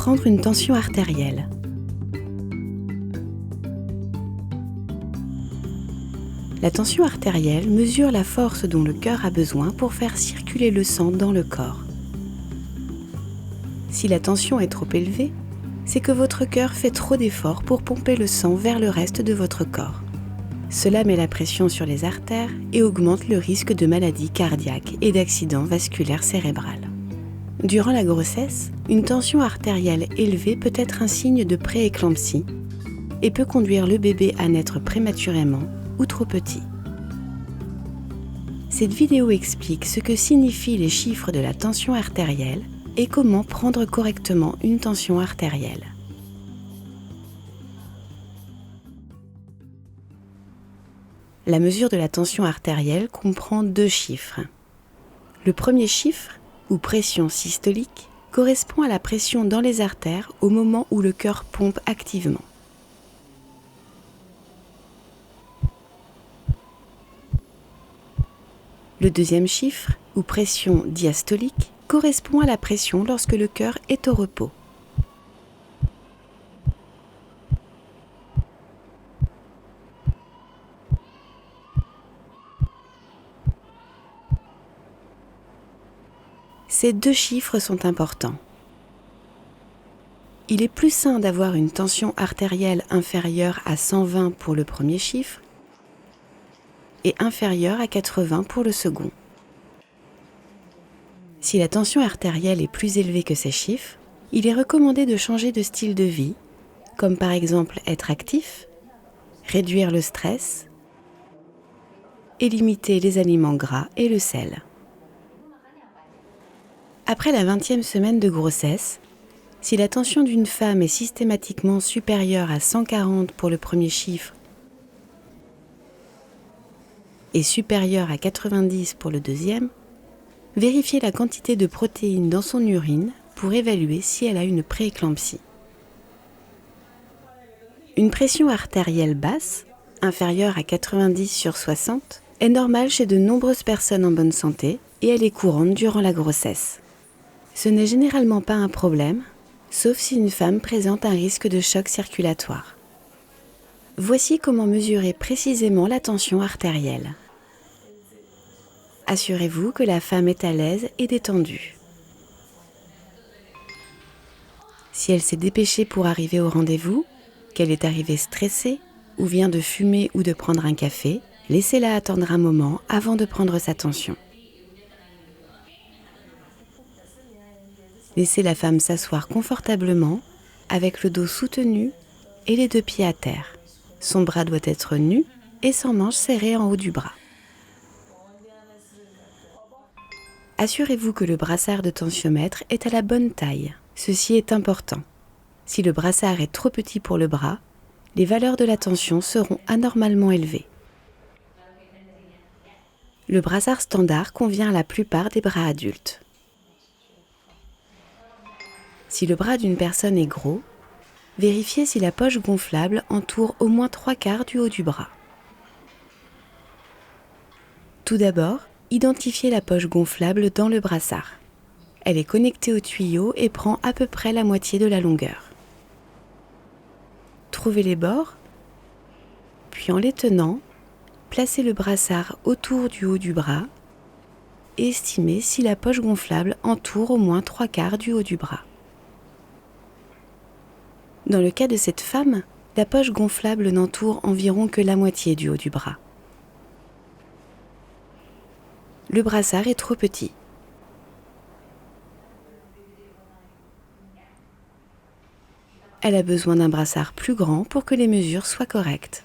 prendre une tension artérielle. La tension artérielle mesure la force dont le cœur a besoin pour faire circuler le sang dans le corps. Si la tension est trop élevée, c'est que votre cœur fait trop d'efforts pour pomper le sang vers le reste de votre corps. Cela met la pression sur les artères et augmente le risque de maladies cardiaques et d'accidents vasculaires cérébrales. Durant la grossesse, une tension artérielle élevée peut être un signe de prééclampsie et peut conduire le bébé à naître prématurément ou trop petit. Cette vidéo explique ce que signifient les chiffres de la tension artérielle et comment prendre correctement une tension artérielle. La mesure de la tension artérielle comprend 2 chiffres. Le premier chiffre, ou pression systolique, correspond à la pression dans les artères au moment où le cœur pompe activement. Le deuxième chiffre, ou pression diastolique, correspond à la pression lorsque le cœur est au repos. Ces 2 chiffres sont importants. Il est plus sain d'avoir une tension artérielle inférieure à 120 pour le premier chiffre et inférieure à 80 pour le second. Si la tension artérielle est plus élevée que ces chiffres, il est recommandé de changer de style de vie, comme par exemple être actif, réduire le stress et limiter les aliments gras et le sel. Après la 20e semaine de grossesse, si la tension d'une femme est systématiquement supérieure à 140 pour le premier chiffre et supérieure à 90 pour le deuxième, vérifiez la quantité de protéines dans son urine pour évaluer si elle a une prééclampsie. Une pression artérielle basse, inférieure à 90/60, est normale chez de nombreuses personnes en bonne santé et elle est courante durant la grossesse. Ce n'est généralement pas un problème, sauf si une femme présente un risque de choc circulatoire. Voici comment mesurer précisément la tension artérielle. Assurez-vous que la femme est à l'aise et détendue. Si elle s'est dépêchée pour arriver au rendez-vous, qu'elle est arrivée stressée ou vient de fumer ou de prendre un café, laissez-la attendre un moment avant de prendre sa tension. Laissez la femme s'asseoir confortablement, avec le dos soutenu et les 2 pieds à terre. Son bras doit être nu et sans manche serrée en haut du bras. Assurez-vous que le brassard de tensiomètre est à la bonne taille. Ceci est important. Si le brassard est trop petit pour le bras, les valeurs de la tension seront anormalement élevées. Le brassard standard convient à la plupart des bras adultes. Si le bras d'une personne est gros, vérifiez si la poche gonflable entoure au moins 3/4 du haut du bras. Tout d'abord, identifiez la poche gonflable dans le brassard. Elle est connectée au tuyau et prend à peu près la moitié de la longueur. Trouvez les bords, puis en les tenant, placez le brassard autour du haut du bras et estimez si la poche gonflable entoure au moins 3/4 du haut du bras. Dans le cas de cette femme, la poche gonflable n'entoure environ que la moitié du haut du bras. Le brassard est trop petit. Elle a besoin d'un brassard plus grand pour que les mesures soient correctes.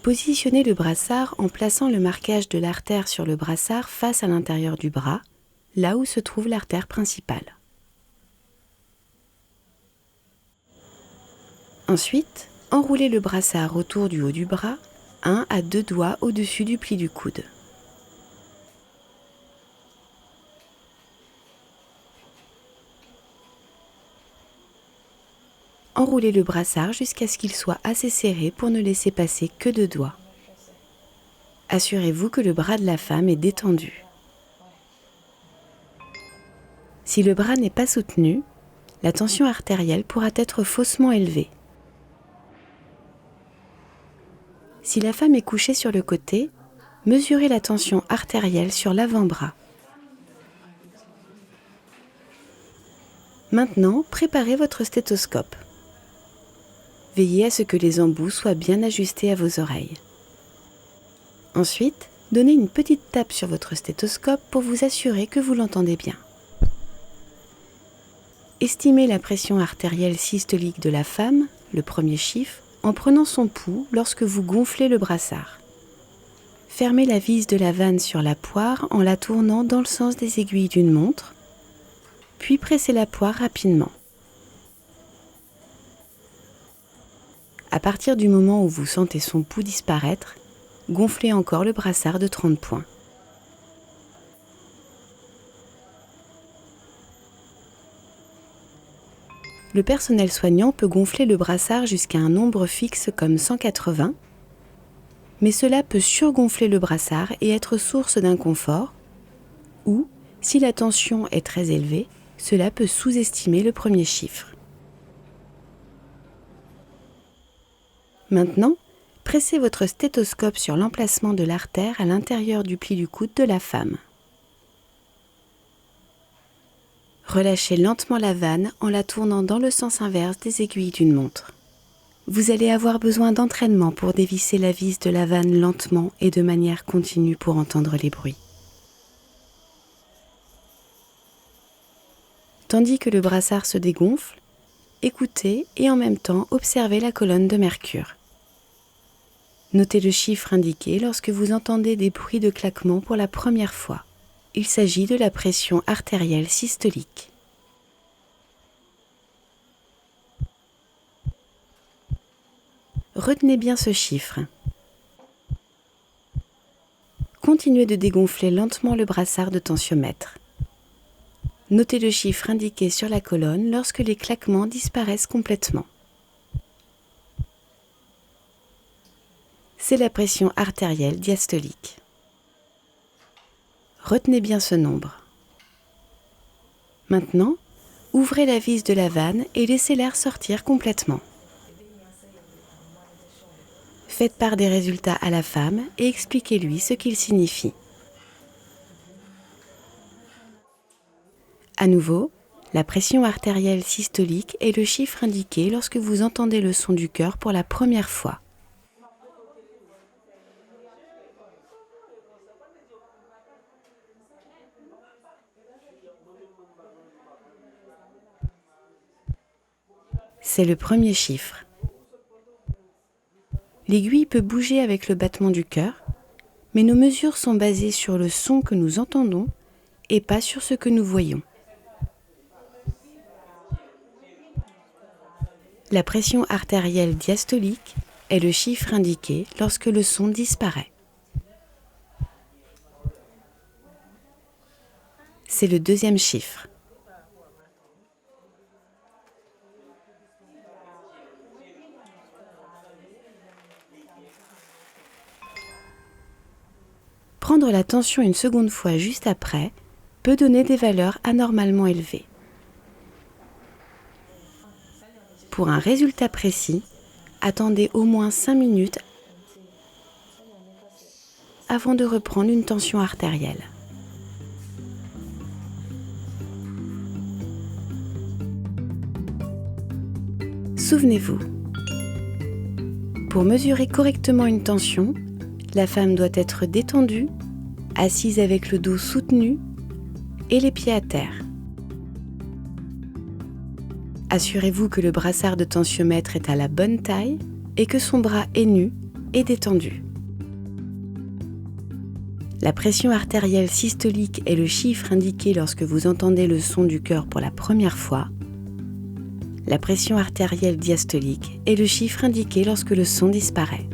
Positionnez le brassard en plaçant le marquage de l'artère sur le brassard face à l'intérieur du bras, là où se trouve l'artère principale. Ensuite, enroulez le brassard autour du haut du bras, 1 à 2 doigts au-dessus du pli du coude. Enroulez le brassard jusqu'à ce qu'il soit assez serré pour ne laisser passer que 2 doigts. Assurez-vous que le bras de la femme est détendu. Si le bras n'est pas soutenu, la tension artérielle pourra être faussement élevée. Si la femme est couchée sur le côté, mesurez la tension artérielle sur l'avant-bras. Maintenant, préparez votre stéthoscope. Veillez à ce que les embouts soient bien ajustés à vos oreilles. Ensuite, donnez une petite tape sur votre stéthoscope pour vous assurer que vous l'entendez bien. Estimez la pression artérielle systolique de la femme, le premier chiffre, en prenant son pouls lorsque vous gonflez le brassard. Fermez la vis de la vanne sur la poire en la tournant dans le sens des aiguilles d'une montre, puis pressez la poire rapidement. À partir du moment où vous sentez son pouls disparaître, gonflez encore le brassard de 30 points. Le personnel soignant peut gonfler le brassard jusqu'à un nombre fixe comme 180, mais cela peut surgonfler le brassard et être source d'inconfort, ou, si la tension est très élevée, cela peut sous-estimer le premier chiffre. Maintenant, pressez votre stéthoscope sur l'emplacement de l'artère à l'intérieur du pli du coude de la femme. Relâchez lentement la vanne en la tournant dans le sens inverse des aiguilles d'une montre. Vous allez avoir besoin d'entraînement pour dévisser la vis de la vanne lentement et de manière continue pour entendre les bruits. Tandis que le brassard se dégonfle, écoutez et en même temps observez la colonne de mercure. Notez le chiffre indiqué lorsque vous entendez des bruits de claquement pour la première fois. Il s'agit de la pression artérielle systolique. Retenez bien ce chiffre. Continuez de dégonfler lentement le brassard de tensiomètre. Notez le chiffre indiqué sur la colonne lorsque les claquements disparaissent complètement. C'est la pression artérielle diastolique. Retenez bien ce nombre. Maintenant, ouvrez la vis de la vanne et laissez l'air sortir complètement. Faites part des résultats à la femme et expliquez-lui ce qu'ils signifient. À nouveau, la pression artérielle systolique est le chiffre indiqué lorsque vous entendez le son du cœur pour la première fois. C'est le premier chiffre. L'aiguille peut bouger avec le battement du cœur, mais nos mesures sont basées sur le son que nous entendons et pas sur ce que nous voyons. La pression artérielle diastolique est le chiffre indiqué lorsque le son disparaît. C'est le deuxième chiffre. Prendre la tension une seconde fois juste après peut donner des valeurs anormalement élevées. Pour un résultat précis, attendez au moins 5 minutes avant de reprendre une tension artérielle. Souvenez-vous, pour mesurer correctement une tension, la femme doit être détendue, assise avec le dos soutenu et les pieds à terre. Assurez-vous que le brassard de tensiomètre est à la bonne taille et que son bras est nu et détendu. La pression artérielle systolique est le chiffre indiqué lorsque vous entendez le son du cœur pour la première fois. La pression artérielle diastolique est le chiffre indiqué lorsque le son disparaît.